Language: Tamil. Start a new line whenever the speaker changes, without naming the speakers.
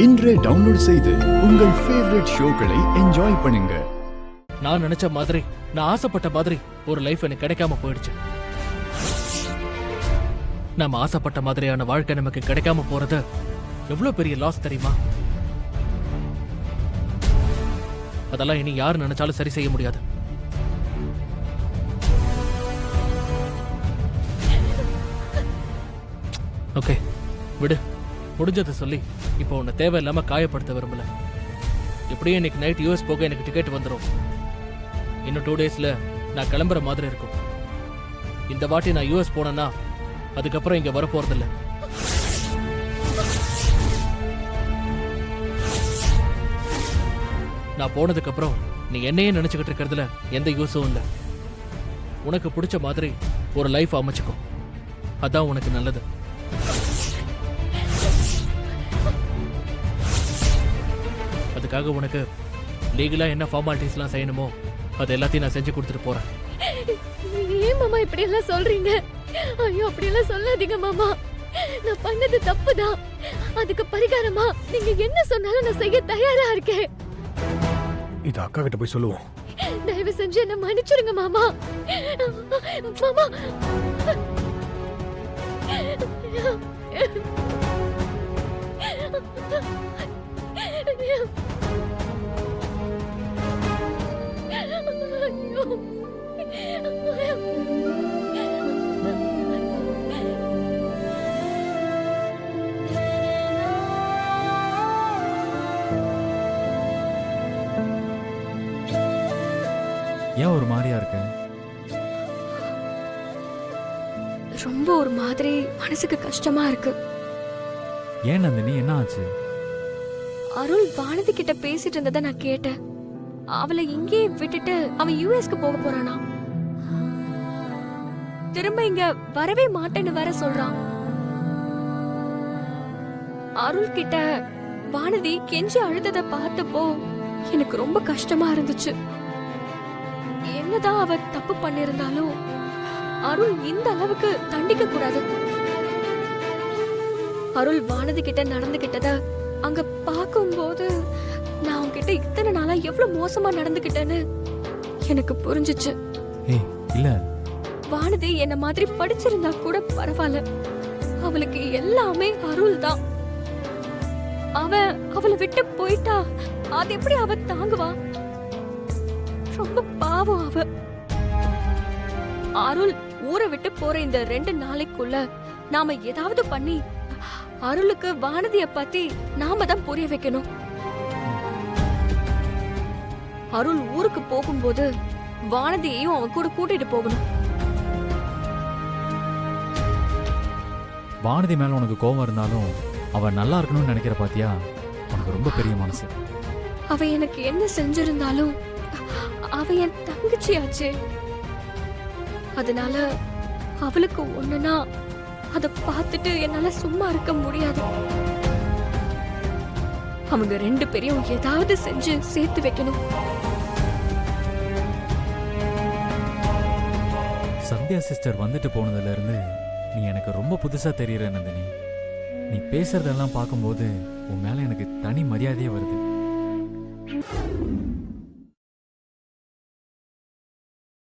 இன்றே டவுன்லோட் செய்து உங்கள் ஃபேவரட் ஷோக்களை என்ஜாய் பண்ணுங்க.
நான் நினைச்ச மாதிரி, நான் ஆசைப்பட்ட மாதிரி ஒரு லைஃப் எனக்கு கிடைக்காம போயிடுச்சு. நம்ம ஆசைப்பட்ட மாதிரியான வாழ்க்கை நமக்கு கிடைக்காம போறது எவ்வளவு பெரிய லாஸ் தெரியுமா? அதெல்லாம் இனி யார் நினைச்சாலும் சரி செய்ய முடியாது. ஓகே, விடு. முடிஞ்சதை சொல்லி இப்போ உன்னை தேவையில்லாம காயப்படுத்த விரும்பல. எப்படியும் இன்னைக்கு நைட் யூஎஸ் போக எனக்கு டிக்கெட் வந்துடும். இன்னும் 2 டேஸ்ல நான் கிளம்புற மாதிரி இருக்கும். இந்த வாட்டி நான் யூஎஸ் போனேன்னா அதுக்கப்புறம் இங்க வரப்போறதில்ல. நான் போனதுக்கு அப்புறம் நீ என்னையே நினைச்சுக்கிட்டு இருக்கிறதுல எந்த யூஸும் இல்லை. உனக்கு பிடிச்ச மாதிரி ஒரு லைஃப் அமைச்சுக்கோ, அதான் உனக்கு நல்லது. அதுக்காக உனக்கு லீகலா என்ன ஃபார்மாலிட்டிஸ்லாம் செய்யணுமோ அது எல்லாத்தையும் நான் செஞ்சு கொடுத்துட்டு போறேன்.
ஏன் மாமா இப்படி எல்லாம் சொல்றீங்க? ஐயோ, அப்படி எல்லாம் சொல்லாதீங்க மாமா. நான் பண்ணது தப்புதான். அதுக்கு பரிகாரமா நீங்க என்ன சொன்னாலும் நான் செய்ய தயாரா இருக்கேன்.
இது அக்கா கிட்ட போய் சொல்லுவோம்.
தயவு செஞ்சு என்ன மன்னிச்சிருங்க மாமா. மாமா,
ஏன் ஒரு மாதிரியா இருக்க?
ரொம்ப ஒரு மாதிரி மனசுக்கு கஷ்டமா இருக்கு.
ஏன் நந்தினி, என்ன ஆச்சு?
அருள் வானதி கிட்ட பேசிட்டு இருந்ததை நான் கேட்டேன். அவளை இங்கே விட்டுட்டு அவன் யூஎஸ்க்கு போக போறானா. திரும்ப இங்க வரவே மாட்டேன்னு வேற சொல்றான். அருள் கிட்ட வானதி கெஞ்சி அழுததை பார்த்தப்போ எனக்கு ரொம்ப கஷ்டமா இருந்துச்சு. என்னதான் அவ தப்பு பண்ணிருந்தாலும் அருள் இந்த அளவுக்கு தண்டிக்க கூடாது. அருள் வானதி கிட்ட நடந்துகிட்டத அங்க பாக்கும்போது நான் உன்கிட்ட இத்தனை நாளா எவ்வளவு மோசமா நடந்துகிட்டேன்னு எனக்கு புரிஞ்சுச்சு.
ஏய் இல்ல,
வானதி என்ன மாதிரி படிச்சிருந்தா கூட பரவாயில்ல. அவளுக்கு எல்லாமே அருள் தான். அவளை விட்டு போயிட்டா அது எப்படி அவ தாங்குவா? ரொம்ப பாவம் அவ. அருள் ஊரை விட்டு போற இந்த 2 நாளைக்குள்ள நாம ஏதாவது பண்ணி அருளுக்கு வானதிய பத்தி நாம தான் புரிய வைக்கணும். அருள் ஊருக்கு போகும்போது வானதியையும் அவன் கூட கூட்டிட்டு போகணும்.
வானதி மேல உனக்கு கோவம் இருந்தாலும் அவ நல்லா இருக்கணும்னு நினைக்கிற பாத்தியா? உனக்கு ரொம்ப பெரிய மனசு.
அவ எனக்கு என்ன செஞ்சிருந்தாலும் அவ என் தங்கச்சியாச்சே. அதனால அவளுக்கு ஒண்ணுனா அத பார்த்துட்டு என்னால சும்மா இருக்க முடியாது. அவங்க 2 பேரையும் ஏதாவது செஞ்சு சேர்த்து வைக்கணும்.
சந்தியா சிஸ்டர் வந்துட்டு போனதுல இருந்து நீ எனக்கு ரொம்ப புதுசா தெரியற நந்தினி. நீ பேசுறதெல்லாம் பார்க்கும்போது உன் மேல எனக்கு தனி மரியாதையே வருது.